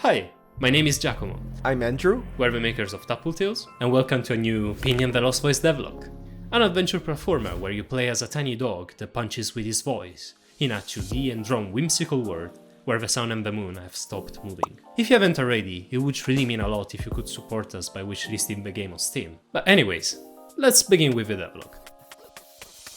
Hi, my name is Giacomo. I'm Andrew. We're the makers of Tadpole Tales, and welcome to a new Pinni the Lost Voice devlog. An adventure platformer where you play as a tiny dog that punches with his voice, in a 2D and drawn whimsical world where the sun and the moon have stopped moving. If you haven't already, it would really mean a lot if you could support us by wishlisting the game on Steam. But anyways, let's begin with the devlog.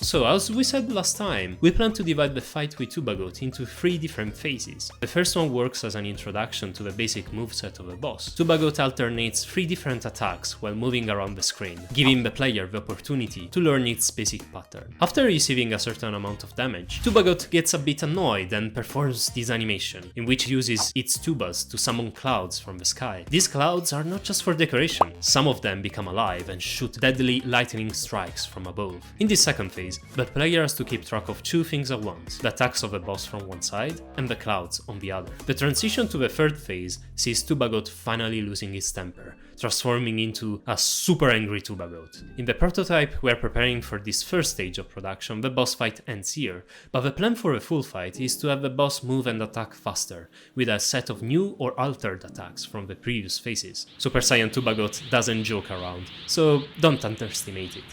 So, as we said last time, we plan to divide the fight with Tubagot into 3 different phases. The first one works as an introduction to the basic moveset of the boss. Tubagot alternates 3 different attacks while moving around the screen, giving the player the opportunity to learn its basic pattern. After receiving a certain amount of damage, Tubagot gets a bit annoyed and performs this animation, in which it uses its tubas to summon clouds from the sky. These clouds are not just for decoration, some of them become alive and shoot deadly lightning strikes from above. In this second phase, the player has to keep track of 2 things at once, the attacks of the boss from one side and the clouds on the other. The transition to the third phase sees Tubagot finally losing his temper, transforming into a super angry Tubagot. In the prototype we are preparing for this first stage of production, the boss fight ends here, but the plan for a full fight is to have the boss move and attack faster, with a set of new or altered attacks from the previous phases. Super Saiyan Tubagot doesn't joke around, so don't underestimate it.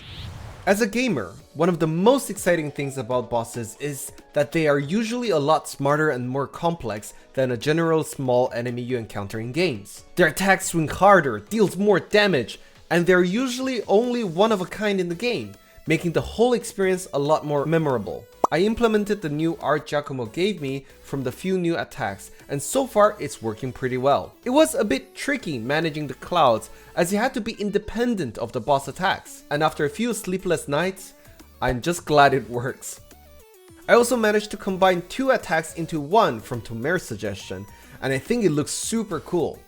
As a gamer, one of the most exciting things about bosses is that they are usually a lot smarter and more complex than a general small enemy you encounter in games. Their attacks swing harder, deals more damage, and they're usually only one of a kind in the game, making the whole experience a lot more memorable. I implemented the new art Giacomo gave me from the few new attacks, and so far it's working pretty well. It was a bit tricky managing the clouds as you had to be independent of the boss attacks, and after a few sleepless nights, I'm just glad it works. I also managed to combine 2 attacks into one from Tomer's suggestion, and I think it looks super cool.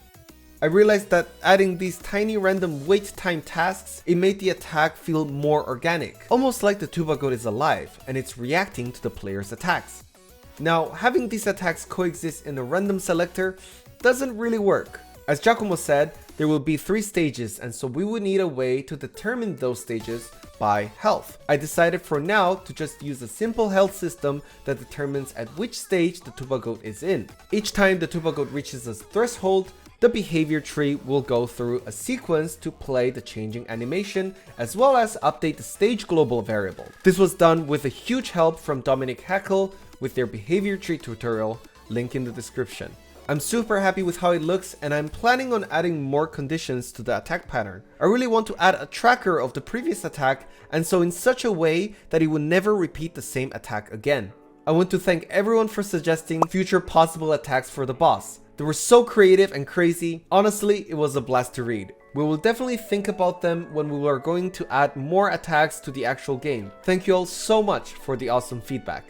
I realized that adding these tiny random wait time tasks, it made the attack feel more organic, almost like the Tubagot is alive and it's reacting to the player's attacks. Now, having these attacks coexist in a random selector doesn't really work. As Giacomo said, there will be 3 stages, and so we would need a way to determine those stages by health. I decided for now to just use a simple health system that determines at which stage the Tubagot is in. Each time the Tubagot reaches a threshold, the behavior tree will go through a sequence to play the changing animation as well as update the stage global variable. This was done with a huge help from Dominic Hackle with their behavior tree tutorial, link in the description. I'm super happy with how it looks, and I'm planning on adding more conditions to the attack pattern. I really want to add a tracker of the previous attack, and so in such a way that it will never repeat the same attack again. I want to thank everyone for suggesting future possible attacks for the boss. They were so creative and crazy. Honestly, it was a blast to read. We will definitely think about them when we are going to add more attacks to the actual game. Thank you all so much for the awesome feedback.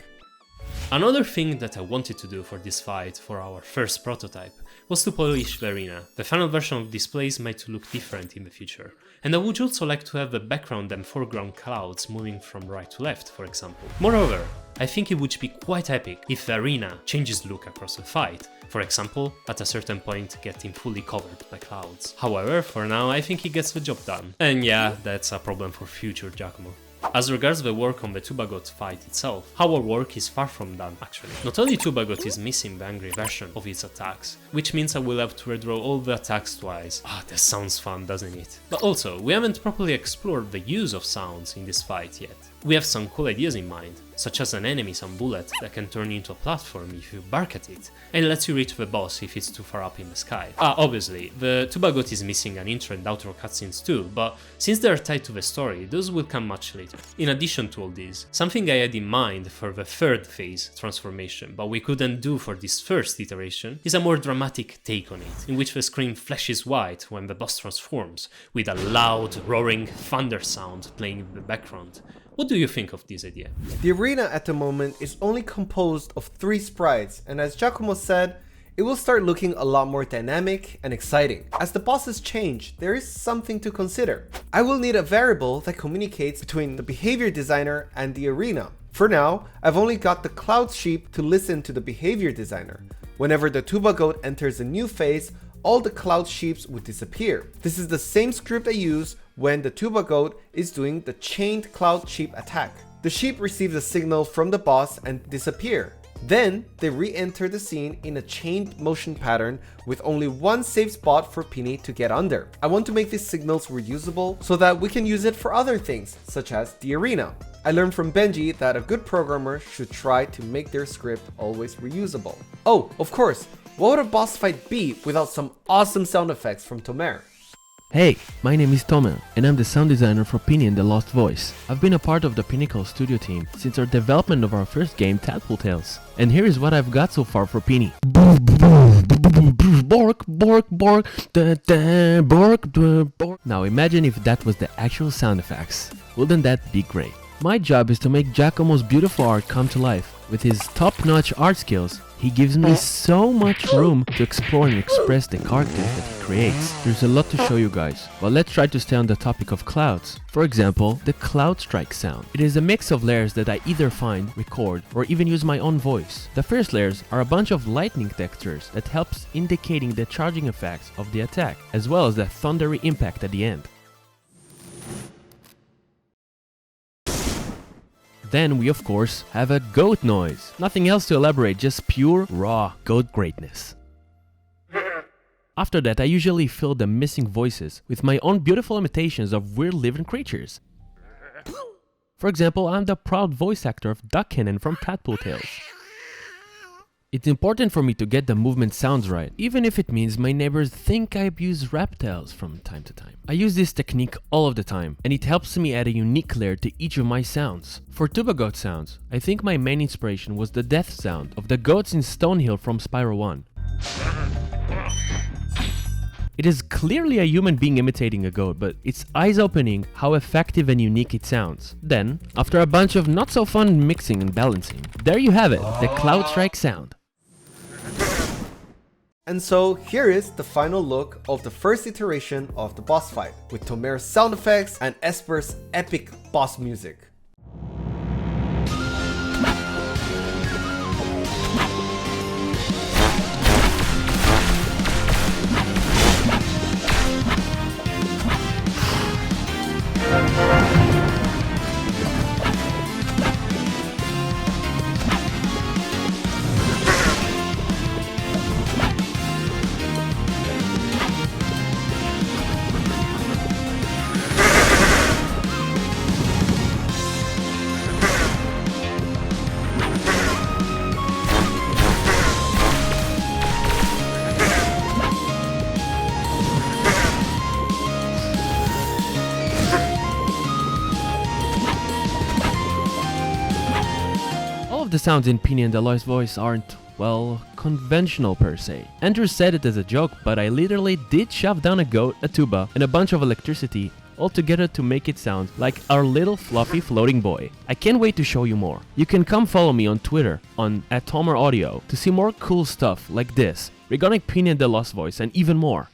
Another thing that I wanted to do for this fight for our first prototype was to polish the arena. The final version of displays might look different in the future, and I would also like to have the background and foreground clouds moving from right to left, for example. Moreover, I think it would be quite epic if the arena changes look across the fight, for example, at a certain point getting fully covered by clouds. However, for now I think it gets the job done, and yeah, that's a problem for future Giacomo. As regards the work on the Tubagot fight itself, our work is far from done actually. Not only Tubagot is missing the angry version of its attacks, which means I will have to redraw all the attacks twice. That sounds fun, doesn't it? But also, we haven't properly explored the use of sounds in this fight yet. We have some cool ideas in mind, such as an enemy sound bullet that can turn into a platform if you bark at it, and lets you reach the boss if it's too far up in the sky. Obviously, the Tubagot is missing an intro and outro cutscenes too, but since they are tied to the story, those will come much later. In addition to all this, something I had in mind for the third phase transformation, but we couldn't do for this first iteration, is a more dramatic take on it, in which the screen flashes white when the boss transforms, with a loud, roaring thunder sound playing in the background. What do you think of this idea? The arena at the moment is only composed of 3 sprites, and as Giacomo said, it will start looking a lot more dynamic and exciting. As the bosses change, there is something to consider. I will need a variable that communicates between the behavior designer and the arena. For now, I've only got the cloud sheep to listen to the behavior designer. Whenever the Tubagot enters a new phase, all the cloud sheeps would disappear. This is the same script I use when the Tubagot is doing the chained cloud sheep attack. The sheep receives a signal from the boss and disappear. Then they re-enter the scene in a chained motion pattern with only one safe spot for Pinni to get under. I want to make these signals reusable so that we can use it for other things, such as the arena. I learned from Benji that a good programmer should try to make their script always reusable. Oh, of course, what would a boss fight be without some awesome sound effects from Tomer? Hey, my name is Tomer, and I'm the sound designer for Pinni and the Lost Voice. I've been a part of the Pinnacle studio team since our development of our first game, Tadpole Tales. And here is what I've got so far for Pinni. Bork, bork, bork, da, da, bork, da, bork. Now imagine if that was the actual sound effects. Wouldn't that be great? My job is to make Giacomo's beautiful art come to life. With his top-notch art skills, he gives me so much room to explore and express the characters that he creates. There's a lot to show you guys, but let's try to stay on the topic of clouds. For example, the cloud strike sound. It is a mix of layers that I either find, record, or even use my own voice. The first layers are a bunch of lightning textures that helps indicating the charging effects of the attack, as well as the thundery impact at the end. Then we of course have a goat noise. Nothing else to elaborate, just pure, raw goat greatness. After that, I usually fill the missing voices with my own beautiful imitations of weird living creatures. For example, I'm the proud voice actor of Duck Cannon from Tadpole Tales. It's important for me to get the movement sounds right, even if it means my neighbors think I abuse reptiles from time to time. I use this technique all of the time, and it helps me add a unique layer to each of my sounds. For tuba goat sounds, I think my main inspiration was the death sound of the goats in Stonehill from Spyro 1. It is clearly a human being imitating a goat, but it's eyes-opening how effective and unique it sounds. Then, after a bunch of not so fun mixing and balancing, there you have it, the cloud strike sound. And so here is the final look of the first iteration of the boss fight, with Tomer's sound effects and Esper's epic boss music. The sounds in Pinni and the Lost Voice aren't, well, conventional per se. Andrew said it as a joke, but I literally did shove down a goat, a tuba, and a bunch of electricity all together to make it sound like our little fluffy floating boy. I can't wait to show you more. You can come follow me on Twitter on @TomerAudio to see more cool stuff like this regarding Pinni and the Lost Voice and even more.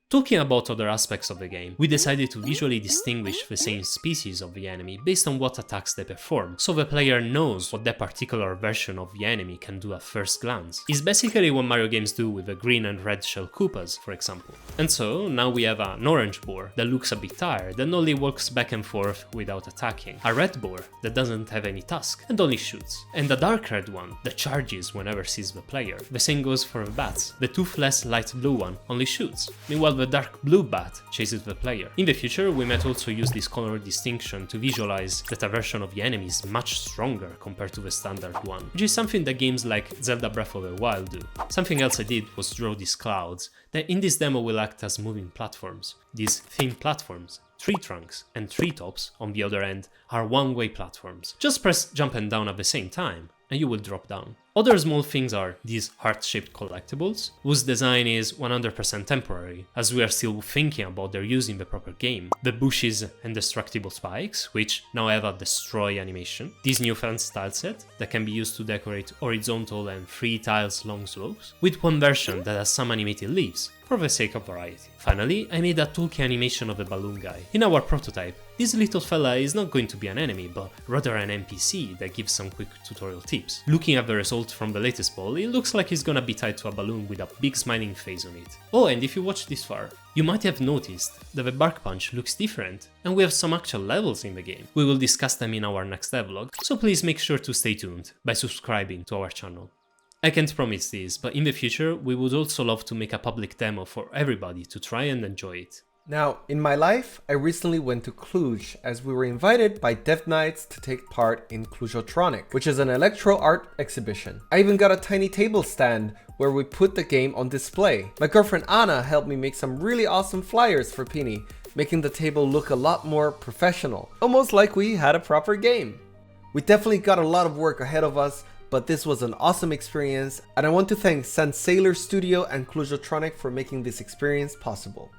Talking about other aspects of the game, we decided to visually distinguish the same species of the enemy based on what attacks they perform, so the player knows what that particular version of the enemy can do at first glance. It's basically what Mario games do with the green and red shell Koopas, for example. And so, now we have an orange boar that looks a bit tired and only walks back and forth without attacking, a red boar that doesn't have any tusk and only shoots, and a dark red one that charges whenever sees the player. The same goes for the bats. The toothless light blue one only shoots, meanwhile the dark blue bat chases the player. In the future, we might also use this color distinction to visualize that a version of the enemy is much stronger compared to the standard one, which is something that games like Zelda Breath of the Wild do. Something else I did was draw these clouds that in this demo will act as moving platforms. These thin platforms, tree trunks and treetops on the other end, are one-way platforms. Just press jump and down at the same time and you will drop down. Other small things are these heart-shaped collectibles, whose design is 100% temporary, as we are still thinking about their use in the proper game. The bushes and destructible spikes, which now have a destroy animation. This new fence tile set that can be used to decorate horizontal and 3 tiles long slopes, with one version that has some animated leaves, for the sake of variety. Finally, I made a talkie animation of the balloon guy. In our prototype, this little fella is not going to be an enemy, but rather an NPC that gives some quick tutorial tips. Looking at the result from the latest ball, it looks like he's gonna be tied to a balloon with a big smiling face on it. Oh, and if you watched this far, you might have noticed that the bark punch looks different, and we have some actual levels in the game. We will discuss them in our next devlog, so please make sure to stay tuned by subscribing to our channel. I can't promise this, but in the future we would also love to make a public demo for everybody to try and enjoy it. Now, in my life, I recently went to Cluj as we were invited by Dev Knights to take part in Clujotronic, which is an electro art exhibition. I even got a tiny table stand where we put the game on display. My girlfriend Anna helped me make some really awesome flyers for Pinni, making the table look a lot more professional, almost like we had a proper game. We definitely got a lot of work ahead of us, but this was an awesome experience, and I want to thank San Sailor Studio and Clujotronic for making this experience possible.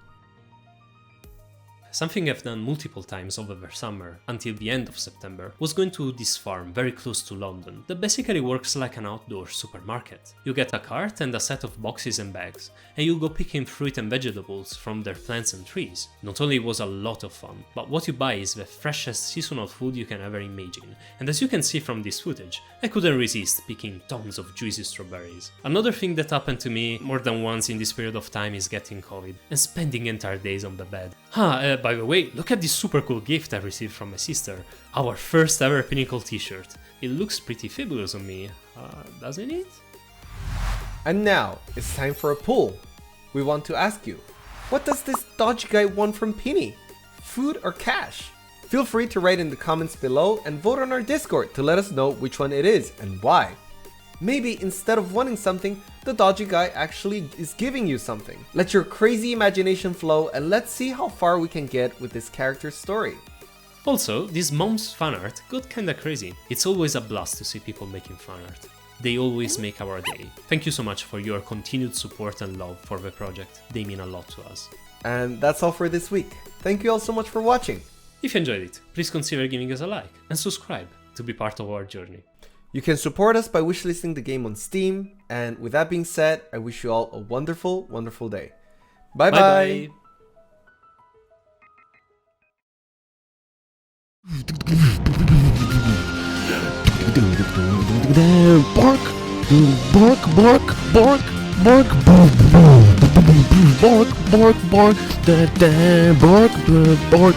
Something I've done multiple times over the summer, until the end of September, was going to this farm very close to London that basically works like an outdoor supermarket. You get a cart and a set of boxes and bags, and you go picking fruit and vegetables from their plants and trees. Not only was a lot of fun, but what you buy is the freshest seasonal food you can ever imagine, and as you can see from this footage, I couldn't resist picking tons of juicy strawberries. Another thing that happened to me more than once in this period of time is getting COVID and spending entire days on the bed. By the way, look at this super cool gift I received from my sister. Our first ever Pinnacle t-shirt. It looks pretty fabulous on me, doesn't it? And now, it's time for a poll. We want to ask you, what does this dodgy guy want from Pinni? Food or cash? Feel free to write in the comments below and vote on our Discord to let us know which one it is and why. Maybe instead of wanting something, the dodgy guy actually is giving you something. Let your crazy imagination flow and let's see how far we can get with this character's story. Also, this mom's fanart got kinda crazy. It's always a blast to see people making fanart. They always make our day. Thank you so much for your continued support and love for the project. They mean a lot to us. And that's all for this week. Thank you all so much for watching. If you enjoyed it, please consider giving us a like and subscribe to be part of our journey. You can support us by wishlisting the game on Steam, and with that being said, I wish you all a wonderful, wonderful day. Bye bye! Bark, bark, bark, bark, bark, bark, bark, bark, bark, bark. Bark, bark, bark, bark, bark, bark, bark, bark, bark, bark, bark.